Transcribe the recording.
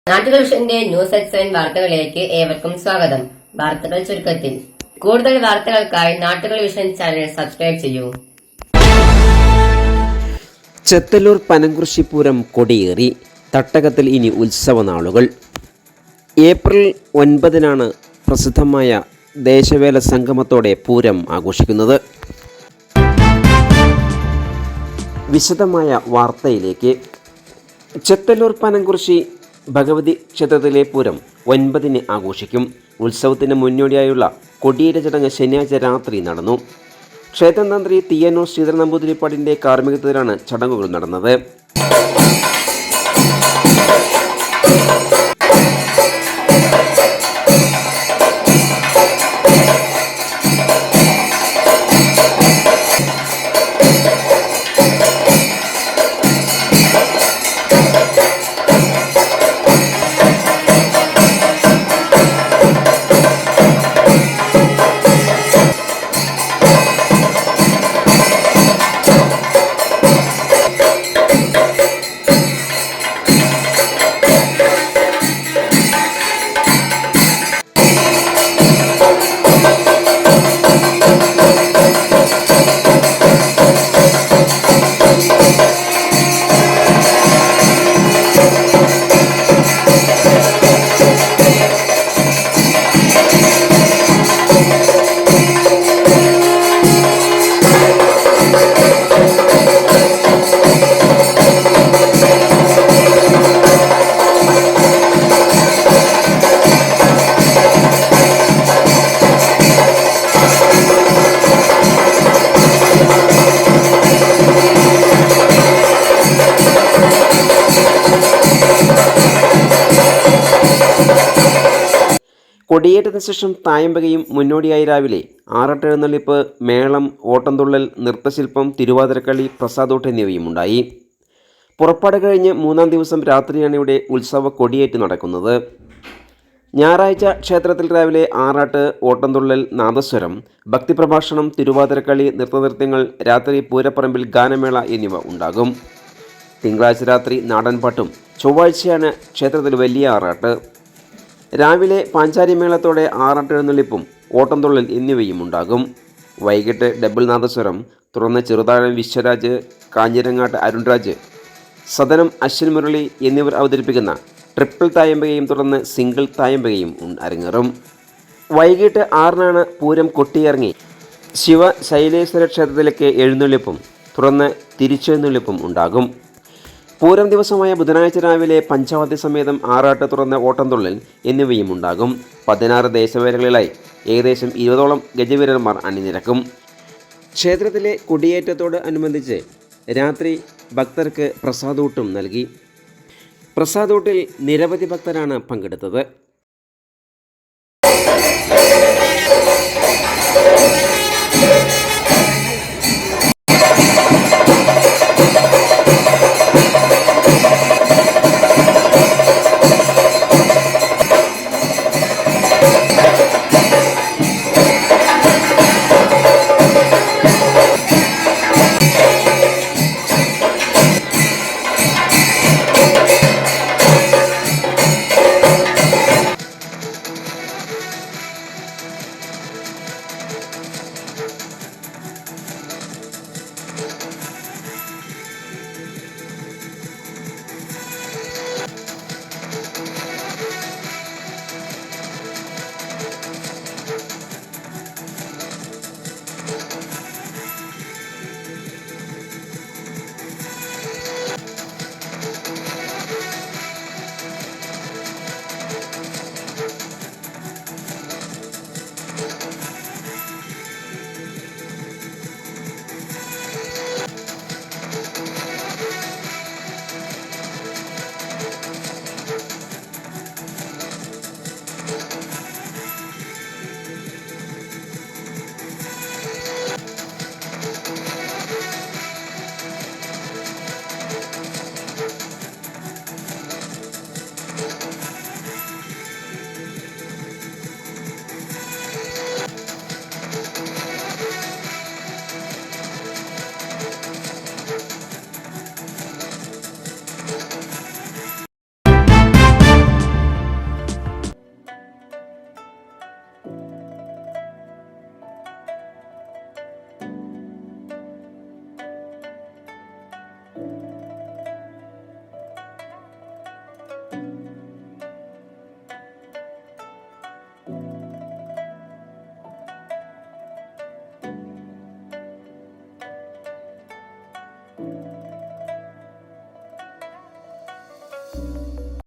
നാട്ടുകൾ വിഷന്റെ news at 7 വാർത്തകളിലേക്ക് ഏവർക്കും സ്വാഗതം. വാർത്തകൾ ചുരുക്കത്തിൽ. കൂടുതൽ വാർത്തകൾക്കായി നാട്ടുകൾ വിഷൻ ചാനൽ സബ്സ്ക്രൈബ് ചെയ്യൂ. ചെത്തല്ലൂർ പനംകുറിശി പൂരം കൊടിയേറി. തട്ടകത്തിൽ ഇനി ഉത്സവ നാളുകൾ. ഏപ്രിൽ 9-നാണ് പ്രസിദ്ധമായ ദേശവേല സംഗമത്തോടെ പൂരം ആഘോഷിക്കുന്നത്. വിശദമായ വാർത്തയിലേക്ക്. ചെത്തല്ലൂർ പനംകുറിശി ഭഗവതി ക്ഷേത്രത്തിലെ പൂരം 9-ന് ആഘോഷിക്കും. ഉത്സവത്തിന് മുന്നോടിയായുള്ള കൊടിയേറ്റ ചടങ്ങ് ശനിയാഴ്ച രാത്രി നടന്നു. ക്ഷേത്രം തന്ത്രി തീയന്നൂർ ശ്രീധരൻ നമ്പൂതിരിപ്പാടിൻ്റെ കാർമ്മികത്വത്തിലാണ് ചടങ്ങുകൾ നടന്നത്. കൊടിയേറ്റത്തിന് ശേഷം തായമ്പകയും മുന്നോടിയായി രാവിലെ ആറാട്ടെഴുന്നള്ളിപ്പ്, മേളം, ഓട്ടംതുള്ളൽ, നൃത്തശില്പം, തിരുവാതിരക്കളി, പ്രസാദോട്ട് എന്നിവയും ഉണ്ടായി. പുറപ്പാട് കഴിഞ്ഞ് 3-ാം ദിവസം രാത്രിയാണ് ഇവിടെ ഉത്സവ കൊടിയേറ്റ് നടക്കുന്നത്. ഞായറാഴ്ച ക്ഷേത്രത്തിൽ രാവിലെ ആറാട്ട്, ഓട്ടംതുള്ളൽ, നാദസ്വരം, ഭക്തിപ്രഭാഷണം, തിരുവാതിരക്കളി, നൃത്തനൃത്യങ്ങൾ, രാത്രി പൂരപ്പറമ്പിൽ ഗാനമേള എന്നിവ ഉണ്ടാകും. തിങ്കളാഴ്ച രാത്രി നാടൻപാട്ടും, ചൊവ്വാഴ്ചയാണ് ക്ഷേത്രത്തിൽ വലിയ ആറാട്ട്. രാവിലെ പാഞ്ചാരിമേളത്തോടെ ആറാട്ടെഴുന്നള്ളിപ്പും ഓട്ടംതുള്ളൽ എന്നിവയും ഉണ്ടാകും. വൈകിട്ട് ഡബിൾ നാദസ്വരം, തുടർന്ന് ചെറുതാഴം വിശ്വരാജ്, കാഞ്ഞിരങ്ങാട്ട് അരുൺരാജ്, സദനം അശ്വിൻ മുരളി എന്നിവർ അവതരിപ്പിക്കുന്ന ട്രിപ്പിൾ തായമ്പകയും തുടർന്ന് സിംഗിൾ തായമ്പകയും അരങ്ങേറും. വൈകിട്ട് 6-നാണ് പൂരം കൊട്ടിയിറങ്ങി ശിവശൈലേശ്വര ക്ഷേത്രത്തിലേക്ക് എഴുന്നള്ളിപ്പും തുടർന്ന് തിരിച്ചെഴുന്നള്ളിപ്പും ഉണ്ടാകും. പൂരം ദിവസമായ ബുധനാഴ്ച രാവിലെ പഞ്ചവാദ്യ സമേതം ആറാട്ട്, തുറന്ന് ഓട്ടംതുള്ളൽ എന്നിവയും ഉണ്ടാകും. 16 ദേശവേലകളിലായി ഏകദേശം 20ഓളം ഗജവീരന്മാർ അണിനിരക്കും. ക്ഷേത്രത്തിലെ കൊടിയേറ്റത്തോട് അനുബന്ധിച്ച് രാത്രി ഭക്തർക്ക് പ്രസാദൂട്ടും നൽകി. പ്രസാദൂട്ടിൽ നിരവധി ഭക്തരാണ് പങ്കെടുത്തത്.